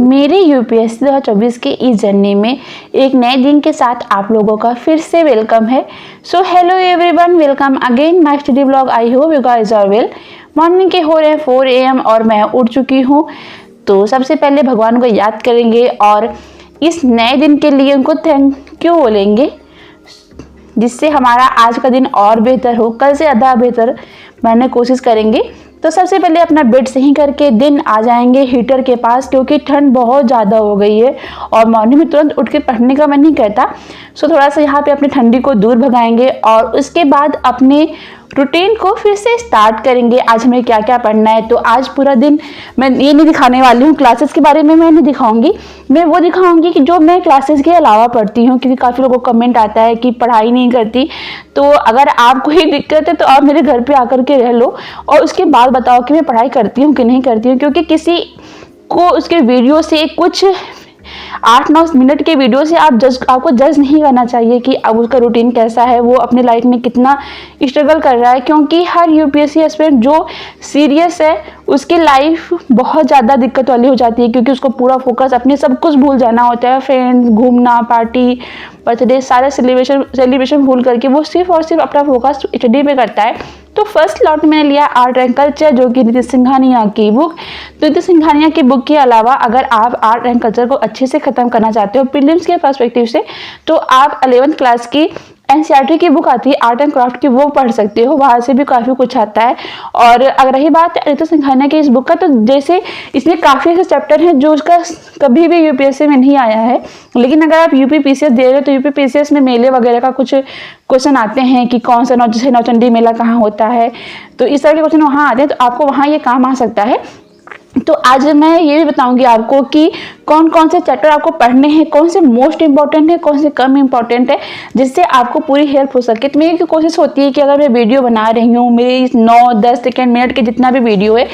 मेरे यूपीएससी 2024 के इस जर्नी में एक नए दिन के साथ आप लोगों का फिर से वेलकम है। So hello everyone, welcome again my study blog. I hope you guys are well. Morning के हो रहे हैं 4 AM और मैं उठ चुकी हूँ। तो सबसे पहले भगवान को याद करेंगे और इस नए दिन के लिए उनको थैंक यू बोलेंगे, जिससे हमारा आज का दिन और बेहतर हो, कल से ज़्यादा बेहतर बनने की कोशिश करेंगे। तो सबसे पहले अपना बेड सही करके दिन आ जाएंगे हीटर के पास, क्योंकि ठंड बहुत ज़्यादा हो गई है और मॉर्निंग में तुरंत उठ के पढ़ने का मन नहीं करता। सो थोड़ा सा यहाँ पे अपनी ठंडी को दूर भगाएंगे और उसके बाद अपने रूटीन को फिर से स्टार्ट करेंगे। आज हमें क्या क्या पढ़ना है, तो आज पूरा दिन मैं ये नहीं दिखाने वाली हूँ, क्लासेस के बारे में मैं नहीं दिखाऊंगी। मैं वो दिखाऊंगी कि जो मैं क्लासेस के अलावा पढ़ती हूँ, क्योंकि काफ़ी लोगों को कमेंट आता है कि पढ़ाई नहीं करती। तो अगर आपको ही दिक्कत है तो आप मेरे घर पे आकर के रह लो और उसके बाद बताओ कि मैं पढ़ाई करती हूँ कि नहीं करती हूँ। क्योंकि किसी को उसके वीडियो से कुछ 8-9 मिनट के वीडियो से आपको जज नहीं करना चाहिए कि अब उसका रूटीन कैसा है, वो अपनी लाइफ में कितना स्ट्रगल कर रहा है। क्योंकि हर यूपीएससी एस्पिरेंट जो सीरियस है उसकी लाइफ बहुत ज़्यादा दिक्कत वाली हो जाती है, क्योंकि उसको पूरा फोकस अपने सब कुछ भूल जाना होता है। फ्रेंड्स, घूमना, पार्टी, बर्थडे, सारे सेलिब्रेशन भूल करके वो सिर्फ और सिर्फ अपना फोकस स्टडी पे करता है। तो फर्स्ट लॉट मैंने लिया आर्ट एंड कल्चर, जो कि नीतीश सिंघानिया की बुक। तो नीतीश सिंघानिया की बुक के अलावा अगर आप आर्ट एंड कल्चर को अच्छे से ख़त्म करना चाहते हो प्रीलिम्स के पर्सपेक्टिव से, तो आप 11th क्लास की एनसीईआरटी की बुक आती है आर्ट एंड क्राफ्ट की, वो पढ़ सकते हो। वहाँ से भी काफ़ी कुछ आता है। और अगर रही बात नीतीश सिंघानिया की इस बुक का, तो जैसे इसमें काफ़ी ऐसे चैप्टर हैं जो उसका कभी भी यूपीएससी में नहीं आया है। लेकिन अगर आप यूपी पीसीएस दे रहे हो तो यूपी पीसीएस में मेले वगैरह का कुछ क्वेश्चन आते हैं कि कौन सा जैसे नौचंडी मेला कहाँ होता है, तो इस तरह के क्वेश्चन वहाँ आते हैं, तो आपको वहाँ ये काम आ सकता है। तो आज मैं ये भी बताऊंगी आपको कि कौन कौन से चैप्टर आपको पढ़ने हैं, कौन से मोस्ट इंपॉर्टेंट है, कौन से कम इंपॉर्टेंट है, जिससे आपको पूरी हेल्प हो सके। तो मेरी कोशिश होती है कि अगर मैं वीडियो बना रही हूँ, मेरी 9-10 सेकेंड मिनट के जितना भी वीडियो है,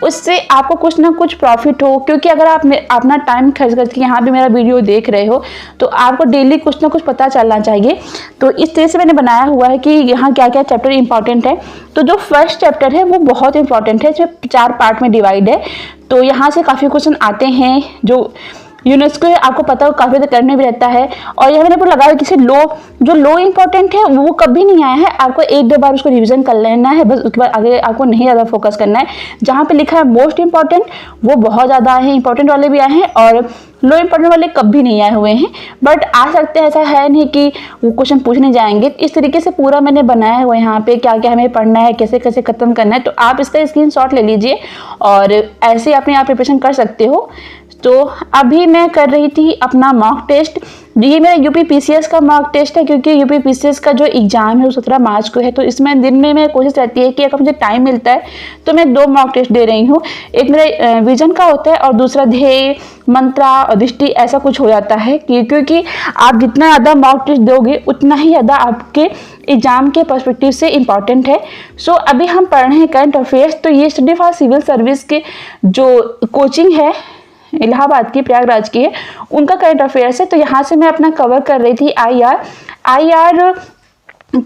उससे आपको कुछ ना कुछ प्रॉफिट हो। क्योंकि अगर आप अपना टाइम खर्च करके यहाँ भी मेरा वीडियो देख रहे हो, तो आपको डेली कुछ ना कुछ पता चलना चाहिए। तो इस तरह से मैंने बनाया हुआ है कि यहाँ क्या क्या चैप्टर इंपॉर्टेंट है। तो जो फर्स्ट चैप्टर है वो बहुत इंपॉर्टेंट है, जो 4 पार्ट में डिवाइड है। तो यहाँ से काफ़ी क्वेश्चन आते हैं जो यूनेस्को आपको पता हो काफ़ी तो करने भी रहता है। और यह मैंने पूरा लगाया किसी जो लो इंपॉर्टेंट है वो कभी नहीं आया है, आपको 1-2 बार उसको रिवीजन कर लेना है बस, उसके बाद आगे आपको नहीं ज़्यादा फोकस करना है। जहाँ पे लिखा है मोस्ट इंपॉर्टेंट वो बहुत ज़्यादा है, इंपॉर्टेंट वाले भी आए हैं और लो इंपॉर्टेंट वाले कभी नहीं आए हुए हैं, बट आ सकते हैं। ऐसा है नहीं कि वो क्वेश्चन पूछने जाएंगे। इस तरीके से पूरा मैंने बनाया हुआ है यहाँ पे क्या क्या हमें पढ़ना है, कैसे कैसे खत्म करना है। तो आप इसका स्क्रीनशॉट ले लीजिए और ऐसे अपने आप प्रिपरेशन कर सकते हो। तो अभी मैं कर रही थी अपना मॉक टेस्ट। ये मेरा यूपी पीसीएस का मॉक टेस्ट है, क्योंकि यूपी पीसीएस का जो एग्जाम है वो 17 मार्च को है। तो इसमें दिन में मेरी कोशिश रहती है कि अगर मुझे टाइम मिलता है तो मैं 2 मॉक टेस्ट दे रही हूँ। एक मेरा विजन का होता है और दूसरा ध्येय, मंत्रा और दृष्टि, ऐसा कुछ हो जाता है। क्योंकि आप जितना ज़्यादा मॉक टेस्ट दोगे उतना ही ज़्यादा आपके एग्जाम के पर्सपेक्टिव से इम्पॉर्टेंट है। सो अभी हम पढ़ रहे हैं करंट अफेयर्स। तो ये स्टडी फॉर सिविल सर्विस के जो कोचिंग है इलाहाबाद की, प्रयागराज की है, उनका करंट अफेयर्स है। तो यहाँ से मैं अपना कवर कर रही थी आईआर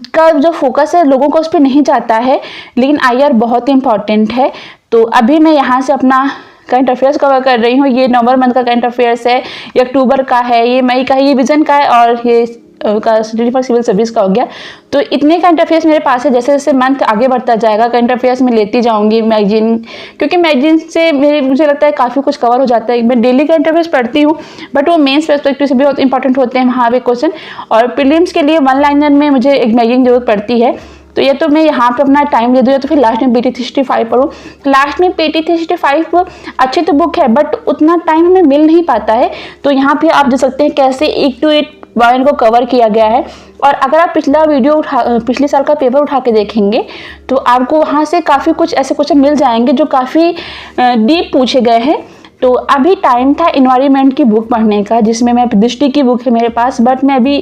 का जो फोकस है लोगों को उस पर नहीं जाता है, लेकिन आईआर बहुत इंपॉर्टेंट है। तो अभी मैं यहाँ से अपना करंट अफेयर्स कवर कर रही हूँ। ये नवंबर मंथ का करंट अफेयर्स है, ये अक्टूबर का है, ये मई का है, ये विजन का है और ये का स्टडी फॉर सिविल सर्विस का हो गया। तो इतने करंट अफेयर्स मेरे पास है। जैसे जैसे मंथ आगे बढ़ता जाएगा करंट अफेयर्स में लेती जाऊंगी मैगजीन, क्योंकि मैगजीन से मुझे लगता है काफ़ी कुछ कवर हो जाता है। मैं डेली करंट अफेयर्स पढ़ती हूँ, बट वो मेंस पर्सपेक्टिव से भी बहुत इंपॉर्टेंट होते हैं वहाँ पे क्वेश्चन। और प्रीलिम्स के लिए 1 लाइनर में मुझे एक मैगजीन जरूरत पड़ती है। तो ये तो मैं यहाँ पे अपना टाइम दे दूँ, या तो फिर लास्ट में PT 365 पढ़ूँ। लास्ट में PT 365 अच्छी तो बुक है, बट उतना टाइम हमें मिल नहीं पाता है। तो यहाँ पे आप देख सकते हैं कैसे 1 to 8 पॉइंट को कवर किया गया है। और अगर आप पिछले साल का पेपर उठा के देखेंगे तो आपको वहाँ से काफ़ी कुछ ऐसे क्वेश्चन मिल जाएंगे जो काफ़ी डीप पूछे गए हैं। तो अभी टाइम था इन्वायरमेंट की बुक पढ़ने का, जिसमें मैं दृष्टि की बुक है मेरे पास, बट मैं अभी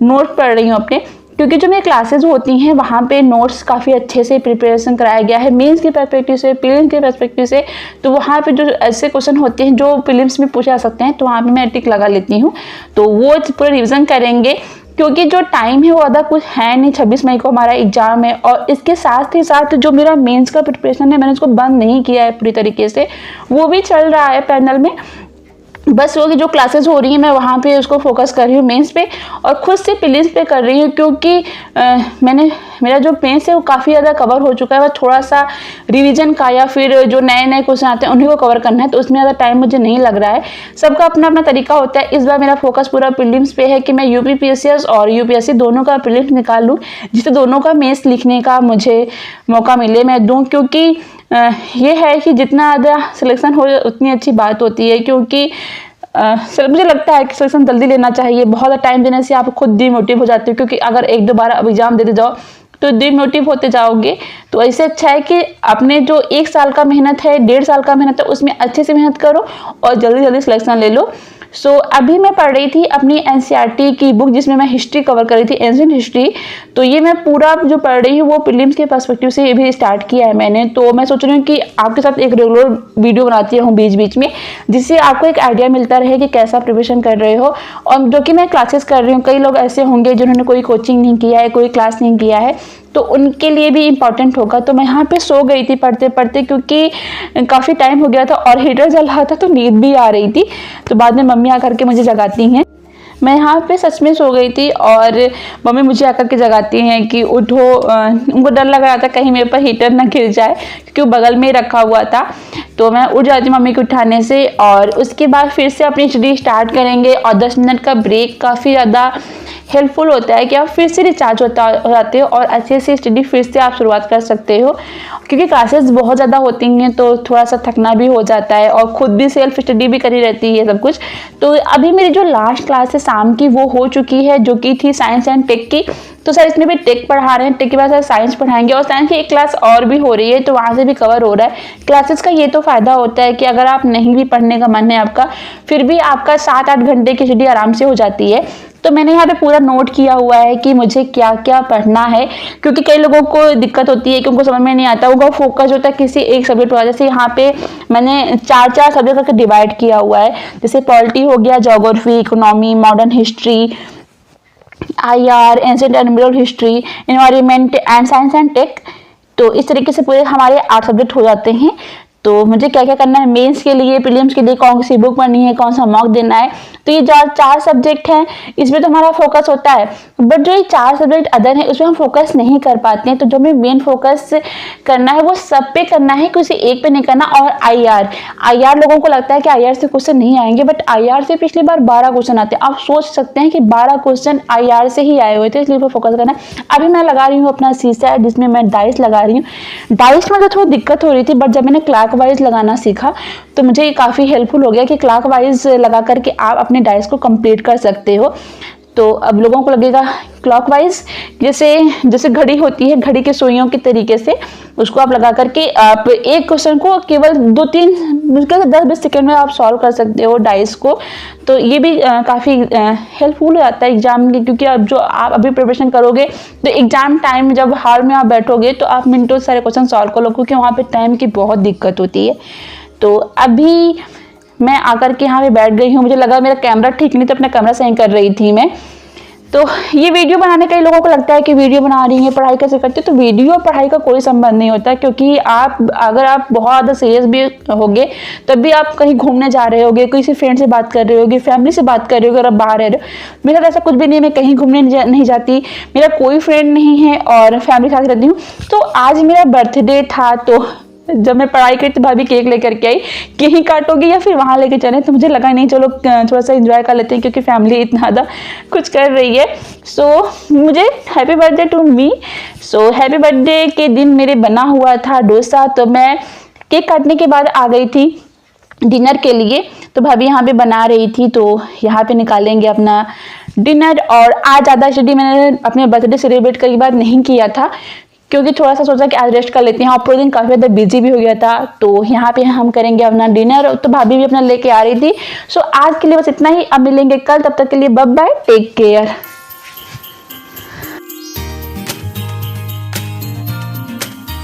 नोट पढ़ रही हूँ अपने, क्योंकि जो मेरी क्लासेस होती हैं वहाँ पे नोट्स काफ़ी अच्छे से प्रिपरेशन कराया गया है मेंस के पर्सपेक्टिव से, प्रीलिम्स के पर्सपेक्टिव से। तो वहाँ पे जो ऐसे क्वेश्चन होते हैं जो प्रीलिम्स में पूछे जा सकते हैं, तो वहाँ पे मैं टिक लगा लेती हूँ। तो वो पूरा रिविज़न करेंगे, क्योंकि जो टाइम है वो ज़्यादा कुछ है नहीं। 26 मई को हमारा एग्जाम है और इसके साथ ही साथ जो मेरा मेंस का प्रिपरेशन है मैंने उसको बंद नहीं किया है पूरी तरीके से, वो भी चल रहा है पैनल में। बस वो की जो क्लासेस हो रही हैं मैं वहाँ पे उसको फोकस कर रही हूँ मेंस पे, और खुद से प्रीलिम्स पे कर रही हूँ, क्योंकि मेरा जो मेंस है वो काफ़ी ज़्यादा कवर हो चुका है। बस थोड़ा सा रिवीजन का या फिर जो नए नए क्वेश्चन आते हैं उन्हीं को कवर करना है, तो उसमें ज़्यादा टाइम मुझे नहीं लग रहा है। सबका अपना अपना तरीका होता है। इस बार मेरा फोकस पूरा प्रीलिम्स पे है कि मैं यूपी पीएससी और यूपीएससी दोनों का प्रीलिम्स निकाल लूँ, जिससे दोनों का मेंस लिखने का मुझे मौका मिले मैं दूँ। क्योंकि ये है कि जितना ज़्यादा सिलेक्शन हो उतनी अच्छी बात होती है, क्योंकि मुझे लगता है कि सिलेक्शन जल्दी लेना चाहिए। बहुत ज़्यादा टाइम देने से आप खुद डिमोटिव हो जाते हो, क्योंकि अगर एक दो बार अब एग्जाम देते जाओ तो डिमोटिव होते जाओगे। तो ऐसे अच्छा है कि अपने जो 1 साल का मेहनत है, 1.5 साल का मेहनत है, उसमें अच्छे से मेहनत करो और जल्दी जल्दी सिलेक्शन ले लो। अभी मैं पढ़ रही थी अपनी एनसीईआरटी की बुक, जिसमें मैं हिस्ट्री कवर कर रही थी, एंशिएंट हिस्ट्री। तो ये मैं पूरा जो पढ़ रही हूँ वो प्रीलिम्स के पर्सपेक्टिव से ये भी स्टार्ट किया है मैंने। तो मैं सोच रही हूँ कि आपके साथ एक रेगुलर वीडियो बनाती हूँ बीच बीच में, जिससे आपको एक आइडिया मिलता रहे कि कैसा प्रिपरेशन कर रहे हो। और जो कि मैं क्लासेस कर रही हूँ, कई लोग ऐसे होंगे जिन्होंने कोई कोचिंग नहीं किया है, कोई क्लास नहीं किया है, तो उनके लिए भी इम्पॉर्टेंट होगा। तो मैं यहाँ पे सो गई थी पढ़ते पढ़ते, क्योंकि काफ़ी टाइम हो गया था और हीटर जल रहा था, तो नींद भी आ रही थी। तो बाद में मम्मी आकर के मुझे जगाती हैं। मैं यहाँ पे सच में सो गई थी और मम्मी मुझे आकर के जगाती हैं कि उठो। उनको डर लग रहा था कहीं मेरे पर हीटर ना गिर जाए, क्योंकि वो बगल में रखा हुआ था। तो मैं उठ जाती मम्मी को उठाने से, और उसके बाद फिर से अपनी स्टडी स्टार्ट करेंगे। और 10 मिनट का ब्रेक काफ़ी ज़्यादा हेल्पफुल होता है कि आप फिर से रिचार्ज हो जाते हो और अच्छे से स्टडी फिर से आप शुरुआत कर सकते हो। क्योंकि क्लासेस बहुत ज़्यादा होती हैं तो थोड़ा सा थकना भी हो जाता है, और ख़ुद भी सेल्फ स्टडी भी करी रहती है सब कुछ। तो अभी मेरी जो लास्ट क्लास है शाम की वो हो चुकी है, जो कि थी साइंस एंड टेक की। तो सर इसमें भी टेक पढ़ा रहे हैं, टेक के बाद सर साइंस पढ़ाएंगे, और साइंस की एक क्लास और भी हो रही है, तो वहाँ से भी कवर हो रहा है। क्लासेस का ये तो फ़ायदा होता है कि अगर आप नहीं भी पढ़ने का मन है आपका, फिर भी आपका 7-8 घंटे की स्टडी आराम से हो जाती है। तो मैंने यहाँ पे पूरा नोट किया हुआ है कि मुझे क्या क्या पढ़ना है, क्योंकि कई लोगों को दिक्कत होती है कि उनको समझ में नहीं आता, उनका फोकस होता है किसी एक सब्जेक्ट पर। जैसे यहाँ पे मैंने 4-4 सब्जेक्ट करके डिवाइड किया हुआ है। जैसे पॉलिटी हो गया, geography, economy, modern history, IR, ancient and middle history, environment and science and tech. तो इस तरीके से पूरे हमारे 8 सब्जेक्ट हो जाते हैं। तो मुझे क्या क्या करना है मेंस के लिए, प्रीलिम्स के लिए कौन सी बुक पढ़नी है, कौन सा मॉक देना है। तो ये 4 सब्जेक्ट हैं, इसमें तो हमारा फोकस होता है। बट जो ये 4 सब्जेक्ट अदर हैं उसमें हम फोकस नहीं कर पाते हैं। तो जो हमें मेन फोकस करना है वो सब पे करना है, किसी एक पे नहीं करना। और IR लोगों को लगता है कि IR से क्वेश्चन नहीं आएंगे, बट IR से पिछली बार 12 क्वेश्चन आते हैं। आप सोच सकते हैं कि 12 क्वेश्चन IR से ही आए हुए थे, इसलिए फोकस करना है। अभी मैं लगा रही हूँ अपना CSAT, जिसमें मैं डाइस लगा रही हूँ। डाइस में तो थोड़ी दिक्कत हो रही थी, बट जब मैंने क्लॉक वाइज लगाना सीखा तो मुझे ये काफ़ी हेल्पफुल हो गया कि क्लॉक वाइज लगा करके आप अपने डाइस को कंप्लीट कर सकते हो। तो अब लोगों को लगेगा क्लॉकवाइज, जैसे घड़ी होती है, घड़ी के सुइयों के तरीके से उसको आप लगा करके आप एक क्वेश्चन को केवल 2-3 मुश्किल से 10-20 सेकेंड में आप सॉल्व कर सकते हो डाइस को। तो ये भी काफ़ी हेल्पफुल हो जाता है एग्जाम के, क्योंकि अब जो आप अभी प्रिपरेशन करोगे तो एग्जाम टाइम जब हॉल में आप बैठोगे तो आप मिनटों सारे क्वेश्चन सॉल्व कर लो, क्योंकि वहाँ पर टाइम की बहुत दिक्कत होती है। तो अभी मैं आकर के यहाँ पे बैठ गई हूँ। मुझे लगा मेरा कैमरा ठीक नहीं, तो अपना कैमरा सही कर रही थी मैं। तो ये वीडियो बनाने कई लोगों को लगता है कि वीडियो बना रही है पढ़ाई कैसे करते, तो वीडियो और पढ़ाई का कोई संबंध नहीं होता। क्योंकि अगर आप बहुत ज़्यादा सीरियस भी होगे तब भी आप कहीं घूमने जा रहे होगे, किसी फ्रेंड से बात कर रहे होगे, फैमिली से बात कर रहे होगे, अगर आप बाहर रह रहे हो। मेरे साथ ऐसा कुछ भी नहीं, मैं कहीं घूमने नहीं जाती, मेरा कोई फ्रेंड नहीं है और फैमिली के साथ रहती हूँ। तो आज मेरा बर्थडे था, तो जब मैं पढ़ाई करी तो भाभी केक लेकर के आई कि यहीं काटोगे या फिर वहाँ लेके चले, तो मुझे लगा नहीं चलो थोड़ा सा एंजॉय कर लेते हैं, क्योंकि फैमिली इतना ज़्यादा कुछ कर रही है। मुझे happy birthday to me. Happy birthday के दिन मेरे बना हुआ था डोसा। तो मैं केक काटने के बाद आ गई थी डिनर के लिए, तो भाभी यहाँ पे बना रही थी, तो यहाँ पे निकालेंगे अपना डिनर। और आज ज़्यादा स्टडी मैंने अपने बर्थडे सेलिब्रेट करने के बाद नहीं किया था, क्योंकि थोड़ा सा सोचा कि आज रेस्ट कर लेते हैं, और पूरे दिन काफ़ी ज़्यादा बिजी भी हो गया था। तो यहाँ पे हम करेंगे अपना डिनर, तो भाभी भी अपना लेके आ रही थी। आज के लिए बस इतना ही, अब मिलेंगे कल, तब तक के लिए बाय बाय, टेक केयर।